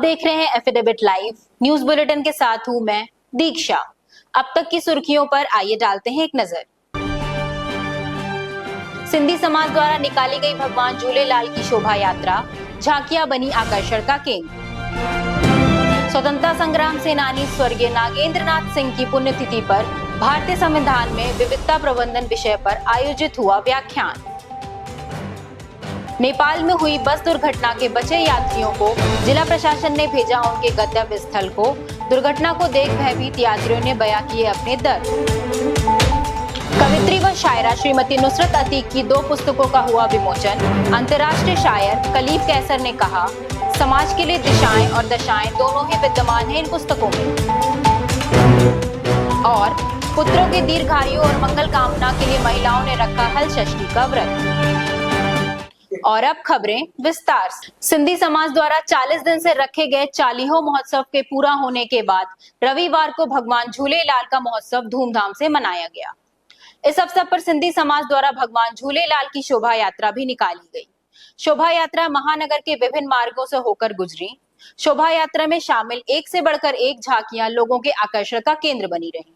देख रहे हैं एफिडेविट लाइव न्यूज बुलेटिन के साथ हूं मैं दीक्षा। अब तक की सुर्खियों पर आइए डालते हैं एक नजर। सिंधी समाज द्वारा निकाली गई भगवान झूलेलाल की शोभा यात्रा, झांकियां बनी आकर्षण का केंद्र। स्वतंत्रता संग्राम सेनानी स्वर्गीय नागेंद्र नाथ सिंह की पुण्यतिथि पर भारतीय संविधान में विविधता प्रबंधन विषय पर आयोजित हुआ व्याख्यान। नेपाल में हुई बस दुर्घटना के बचे यात्रियों को जिला प्रशासन ने भेजा उनके गंतव्य स्थल को। दुर्घटना को देख भयभीत यात्रियों ने बयां किए अपने दर्द। कवित्री व शायरा श्रीमती नुसरत अतीक की 2 पुस्तकों का हुआ विमोचन। अंतर्राष्ट्रीय शायर कलीब कैसर ने कहा, समाज के लिए दिशाएं और दशाएं दोनों ही विद्यमान हैं इन पुस्तकों में। और पुत्रों के दीर्घायु और मंगल कामना के लिए महिलाओं ने रखा हल षष्ठी का व्रत। और अब खबरें विस्तार से। सिंधी समाज द्वारा 40 दिन से रखे गए चालीहो महोत्सव के पूरा होने के बाद रविवार को भगवान झूलेलाल का महोत्सव धूमधाम से मनाया गया। इस अवसर पर सिंधी समाज द्वारा भगवान झूलेलाल की शोभा यात्रा भी निकाली गई। शोभा यात्रा महानगर के विभिन्न मार्गों से होकर गुजरी। शोभा यात्रा में शामिल एक से बढ़कर एक झांकियां लोगों के आकर्षण का केंद्र बनी रही।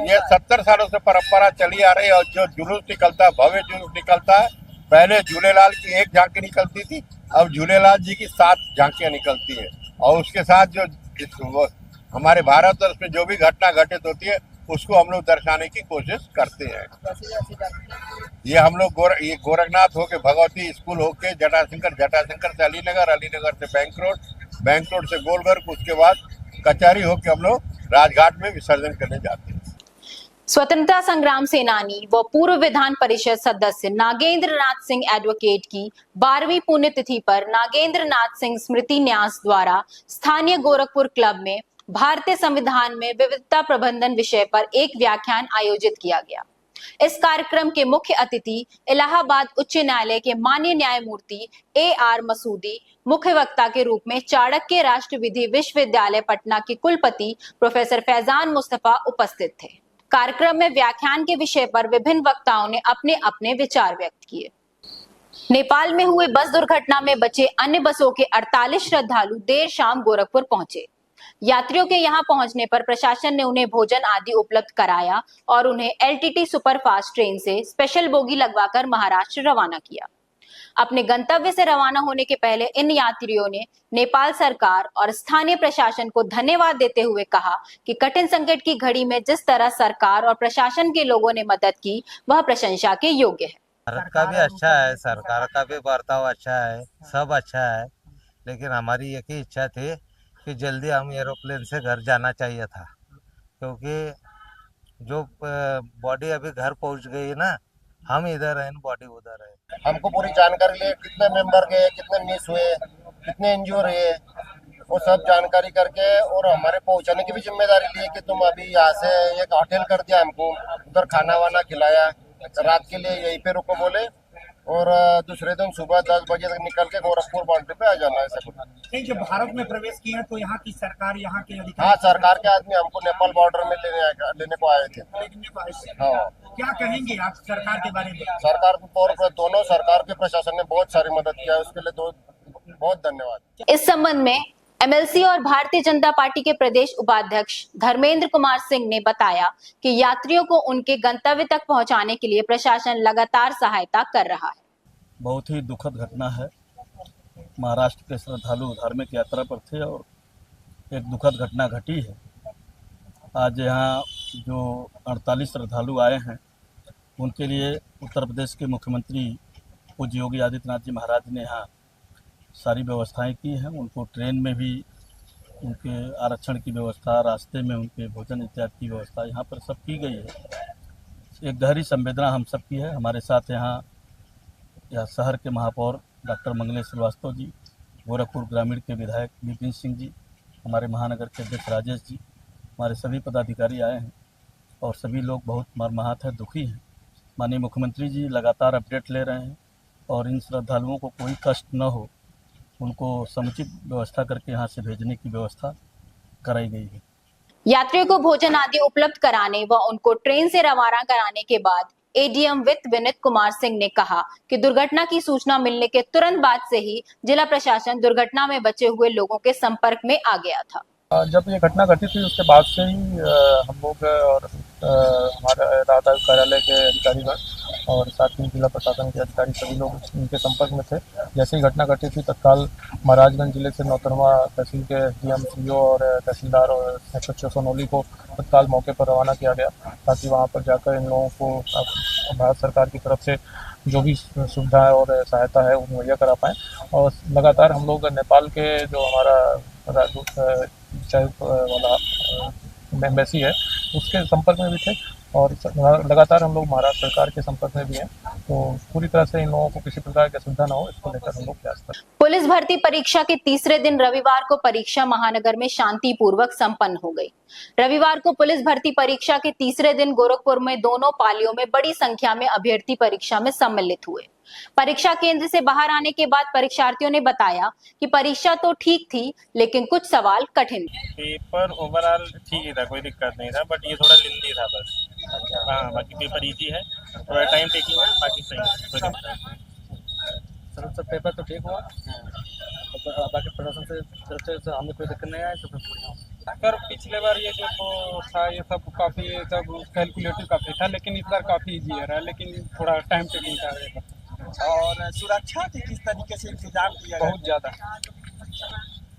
ये 70 सालों से परंपरा चली आ रही है और जो जुलूस निकलता है, भव्य जुलूस निकलता है। पहले झूलेलाल की एक झांकी निकलती थी, अब झूलेलाल जी की 7 झांकियां निकलती है। और उसके साथ जो हमारे भारतवर्ष में जो भी घटना घटित होती है उसको हम लोग दर्शाने की कोशिश करते हैं। ये हम लोग गोरखनाथ होके भगवती स्कूल होके जटाशंकर से अलीनगर से बैंक रोड से गोलघर, उसके बाद कचहरी होके हम लोग राजघाट में विसर्जन करने जाते हैं। स्वतंत्रता संग्राम सेनानी व पूर्व विधान परिषद सदस्य नागेंद्र नाथ सिंह एडवोकेट की 12वीं पुण्यतिथि पर नागेंद्र नाथ सिंह स्मृति न्यास द्वारा स्थानीय गोरखपुर क्लब में भारतीय संविधान में विविधता प्रबंधन विषय पर एक व्याख्यान आयोजित किया गया। इस कार्यक्रम के मुख्य अतिथि इलाहाबाद उच्च न्यायालय के माननीय न्यायमूर्ति AR मसूदी मुख्य वक्ता के रूप में चाणक्य राष्ट्र विधि विश्वविद्यालय पटना के कुलपति प्रोफेसर फैजान मुस्तफा उपस्थित थे। कार्यक्रम में व्याख्यान के विषय पर विभिन्न वक्ताओं ने अपने अपने विचार व्यक्त किए। नेपाल में हुए बस दुर्घटना में बचे अन्य बसों के 48 श्रद्धालु देर शाम गोरखपुर पहुंचे। यात्रियों के यहां पहुंचने पर प्रशासन ने उन्हें भोजन आदि उपलब्ध कराया और उन्हें LTT सुपरफास्ट ट्रेन से स्पेशल बोगी लगवाकर महाराष्ट्र रवाना किया। अपने गंतव्य से रवाना होने के पहले इन यात्रियों ने नेपाल सरकार और स्थानीय प्रशासन को धन्यवाद देते हुए कहा कि कठिन संकट की घड़ी में जिस तरह सरकार और प्रशासन के लोगों ने मदद की वह प्रशंसा के योग्य है। भारत का भी अच्छा है, सरकार का भी बर्ताव अच्छा है, सब अच्छा है, लेकिन हमारी एक ही इच्छा थी कि जल्दी हम एरोप्लेन से घर जाना चाहिए था, क्योंकि जो बॉडी अभी घर पहुंच गई है ना, हम इधर हैं, बॉडी उधर है। हमको पूरी जानकारी लिए कितने मेंबर गए, कितने मिस हुए, कितने इंजोर हुए, वो सब जानकारी करके और हमारे पहुंचाने की भी जिम्मेदारी ली कि तुम अभी यहाँ से एक होटल कर दिया, हमको उधर खाना वाना खिलाया, रात के लिए यहीं पे रुको बोले और दूसरे दिन सुबह 10 बजे तक निकल के गोरखपुर बाउंड्री पे आ जाना है। सब जब भारत में प्रवेश किए तो यहाँ की सरकार, यहाँ के अधिकारी, हाँ, सरकार के आदमी हमको नेपाल बॉर्डर में लेने को आए थे। हाँ, क्या कहेंगे आप सरकार के बारे में? सरकार को दोनों सरकार के प्रशासन ने बहुत सारी मदद किया है, उसके लिए बहुत धन्यवाद। इस संबंध में MLC और भारतीय जनता पार्टी के प्रदेश उपाध्यक्ष धर्मेंद्र कुमार सिंह ने बताया कि यात्रियों को उनके गंतव्य तक पहुंचाने के लिए प्रशासन लगातार सहायता कर रहा है। बहुत ही दुखद घटना है। महाराष्ट्र के श्रद्धालु धार्मिक यात्रा पर थे और एक दुखद घटना घटी है। आज यहाँ जो 48 श्रद्धालु आए हैं उनके लिए उत्तर प्रदेश के मुख्यमंत्री पूज्य योगी आदित्यनाथ जी महाराज ने यहाँ सारी व्यवस्थाएं की हैं। उनको ट्रेन में भी उनके आरक्षण की व्यवस्था, रास्ते में उनके भोजन इत्यादि की व्यवस्था यहाँ पर सब की गई है। एक गहरी संवेदना हम सब की है। हमारे साथ यहाँ शहर के महापौर डॉक्टर मंगलेश श्रीवास्तव जी, गोरखपुर ग्रामीण के विधायक विपिन सिंह जी, हमारे महानगर के अध्यक्ष राजेश जी, हमारे सभी पदाधिकारी आए हैं और सभी लोग बहुत मर्माहत हैं, दुखी हैं। माननीय मुख्यमंत्री जी लगातार अपडेट ले रहे हैं और इन श्रद्धालुओं को कोई कष्ट न हो, उनको समुचित व्यवस्था करके यहाँ से भेजने की व्यवस्था कराई गई है। यात्रियों को भोजन आदि उपलब्ध कराने व उनको ट्रेन से रवाना कराने के बाद एडीएम वित्त विनीत कुमार सिंह ने कहा कि दुर्घटना की सूचना मिलने के तुरंत बाद से ही जिला प्रशासन दुर्घटना में बचे हुए लोगों के संपर्क में आ गया था। जब ये घटना घटी थी उसके बाद से ही हम लोग और हमारे राहत आयुक्त कार्यालय के अधिकारीगण और साथ ही जिला प्रशासन के अधिकारी सभी लोग उनके संपर्क में थे। जैसे ही घटना घटी थी तत्काल महाराजगंज जिले से नौतरवा तहसील के एसडीएम, सीओ और तहसीलदार और एसएचओ सोनौली को तत्काल मौके पर रवाना किया गया ताकि वहाँ पर जाकर इन लोगों को भारत सरकार की तरफ से जो भी सुविधा और सहायता है वो मुहैया करा पाएँ। और लगातार हम लोग नेपाल के जो हमारा राजदूत वाला एम्बेसी है उसके संपर्क में भी थे और लगातार हम लोग महाराष्ट्र सरकार के संपर्क में भी हैं, तो पूरी तरह से इन लोगों को किसी प्रकार की असुविधा ना हो इसको लेकर हम लोग प्रयास कर रहे हैं। पुलिस भर्ती परीक्षा के तीसरे दिन रविवार को परीक्षा महानगर में शांतिपूर्वक संपन्न हो गई। रविवार को पुलिस भर्ती परीक्षा के तीसरे दिन गोरखपुर में दोनों पालियों में बड़ी संख्या में अभ्यर्थी परीक्षा में सम्मिलित हुए। परीक्षा केंद्र से बाहर आने के बाद परीक्षार्थियों ने बताया कि परीक्षा तो ठीक थी लेकिन कुछ सवाल कठिन थे। पेपर ओवरऑल ठीक ही था, कोई दिक्कत नहीं था, बट ये थोड़ा लेंथी था बस। हाँ, बाकी पेपर इजी है, थोड़ा टाइम टेकिंग है, बाकी सही है, कोई दिक्कत नहीं। सर पेपर तो ठीक हुआ, बाकी प्रशासन से तरफ से हमें कोई दिक्कत नहीं आया। सर पिछले बार ये जो तो था ये सब काफ़ी सब कैलकुलेटिव काफ़ी था, लेकिन इस बार काफ़ी इजी रहा, लेकिन थोड़ा टाइम टेकिंग था। और सुरक्षा की किस तरीके से इंतजाम किया बहुत ज़्यादा।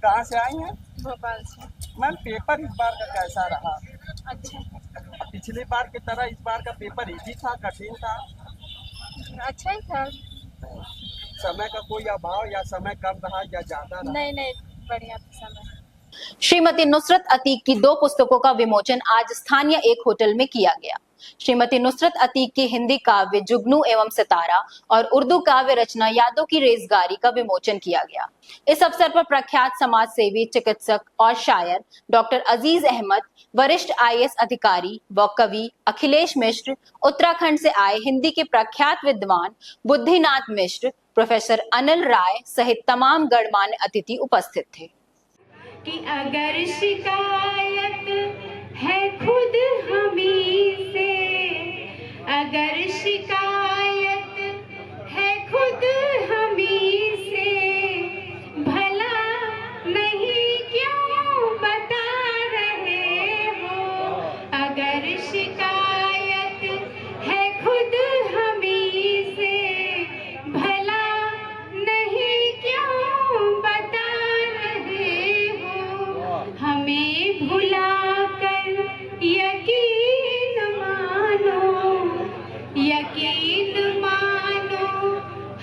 कहाँ से आई हैं? भोपाल से। मैम पेपर इस बार का कैसा रहा? अच्छा, पिछली बार की तरह इस बार का पेपर इजी था, कठिन था? अच्छा ही था। समय का कोई अभाव या समय कम रहा या ज्यादा रहा? नहीं, बढ़िया था समय। श्रीमती नुसरत अतीक की 2 पुस्तकों का विमोचन आज स्थानीय एक होटल में किया गया। श्रीमती नुसरत अतीक की हिंदी काव्य जुगनू एवं सितारा और उर्दू काव्य रचना यादों की रेजगारी का विमोचन किया गया। इस अवसर पर प्रख्यात समाज सेवी, चिकित्सक और शायर डॉक्टर अजीज अहमद, वरिष्ठ आईएएस अधिकारी व कवि अखिलेश मिश्र, उत्तराखंड से आए हिंदी के प्रख्यात विद्वान बुद्धिनाथ मिश्र, प्रोफेसर अनिल राय सहित तमाम गणमान्य अतिथि उपस्थित थे। कि अगर शिकायत है खुद हमी से, अगर शिकायत है खुद हमी से, भला नहीं क्यों बता रहे हो। अगर शिकायत है खुद हमी से, भला नहीं क्यों बता रहे हो। हमें भुलाकर यकीन मानो, यकीन मानो,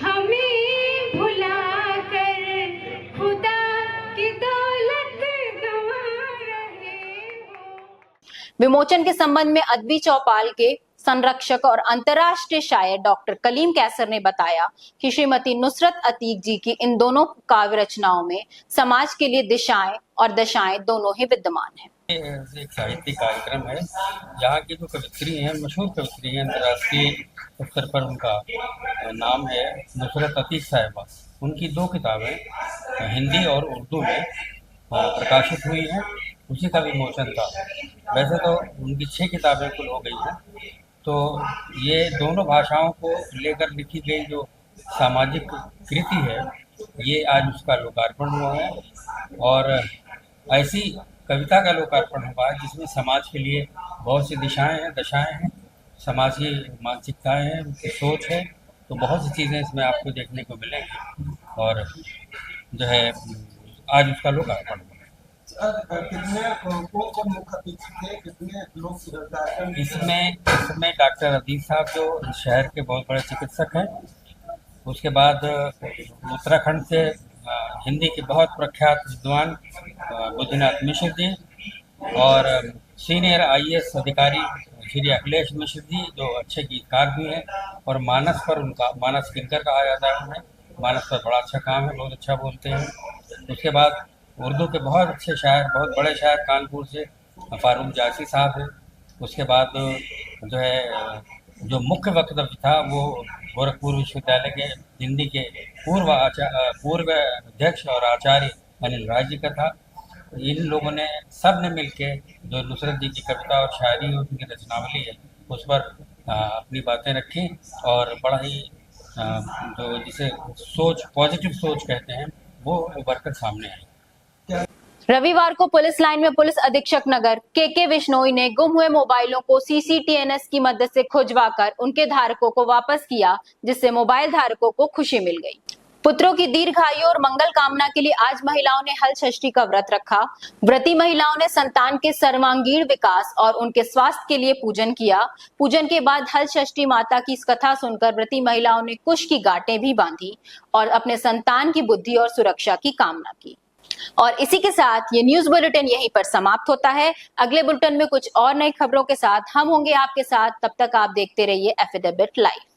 हमें भुलाकर खुदा की दौलत गंवा रहे हो। विमोचन के संबंध में अदबी चौपाल के संरक्षक और अंतर्राष्ट्रीय शायर डॉक्टर कलीम कैसर ने बताया कि श्रीमती नुसरत अतीक जी की इन दोनों काव्य रचनाओं में समाज के लिए दिशाएं और दशाएं दोनों ही विद्यमान हैं। एक साहित्यिक कार्यक्रम है। यहाँ की जो कवित्री हैं, मशहूर कवित्री हैं, अंतर्राष्ट्रीय स्तर पर उनका नाम है नुसरत अतीक साहिबा। उनकी 2 किताबें हिंदी और उर्दू में प्रकाशित हुई हैं, उसी का विमोचन था। वैसे तो उनकी 6 किताबें कुल हो गई हैं, तो ये दोनों भाषाओं को लेकर लिखी गई जो सामाजिक कृति है, ये आज उसका लोकार्पण हुआ है। और ऐसी कविता का लोकार्पण हुआ है जिसमें समाज के लिए बहुत सी दिशाएं हैं, दशाएं हैं, समाज की मानसिकताएं हैं, उनकी सोच है, तो बहुत सी चीज़ें इसमें आपको देखने को मिलेंगी और जो है आज उसका लोकार्पण हुआ। इसमें डॉक्टर अदीब साहब जो शहर के बहुत बड़े चिकित्सक हैं, उसके बाद उत्तराखंड से हिंदी के बहुत प्रख्यात विद्वान बुद्धिनाथ मिश्र जी और सीनियर आईएएस अधिकारी श्री अखिलेश मिश्र जी जो अच्छे गीतकार भी हैं और मानस पर उनका मानस किंकर कहा जाता है उन्हें, मानस पर बड़ा अच्छा काम है, बहुत अच्छा बोलते हैं। उसके बाद उर्दू के बहुत अच्छे शायर, बहुत बड़े शायर कानपुर से फारूक जासी साहब हैं। उसके बाद जो है जो मुख्य वक्तव्य था वो गोरखपुर विश्वविद्यालय के हिंदी के पूर्व अध्यक्ष और आचार्य अनिल राय जी का था। इन लोगों ने सब ने मिलके जो नुसरत जी की कविता और शायरी और उनकी रचनावली है उस पर अपनी बातें रखी और बड़ा ही जो जिसे सोच, पॉजिटिव सोच कहते हैं, वो उभर कर सामने आई। रविवार को पुलिस लाइन में पुलिस अधीक्षक नगर के विश्नोई ने गुम हुए मोबाइलों को CCTNS की मदद से खुजवाकर उनके धारकों को वापस किया, जिससे मोबाइल धारकों को खुशी मिल गई। पुत्रों की दीर्घायु और मंगल कामना के लिए आज महिलाओं ने हल षष्ठी का व्रत रखा। व्रती महिलाओं ने संतान के सर्वांगीण विकास और उनके स्वास्थ्य के लिए पूजन किया। पूजन के बाद हल षष्ठी माता की इस कथा सुनकर व्रती महिलाओं ने कुश की गांठें भी बांधी और अपने संतान की बुद्धि और सुरक्षा की कामना की। और इसी के साथ ये न्यूज बुलेटिन यहीं पर समाप्त होता है। अगले बुलेटिन में कुछ और नई खबरों के साथ हम होंगे आपके साथ। तब तक आप देखते रहिए FA डेबिट लाइव।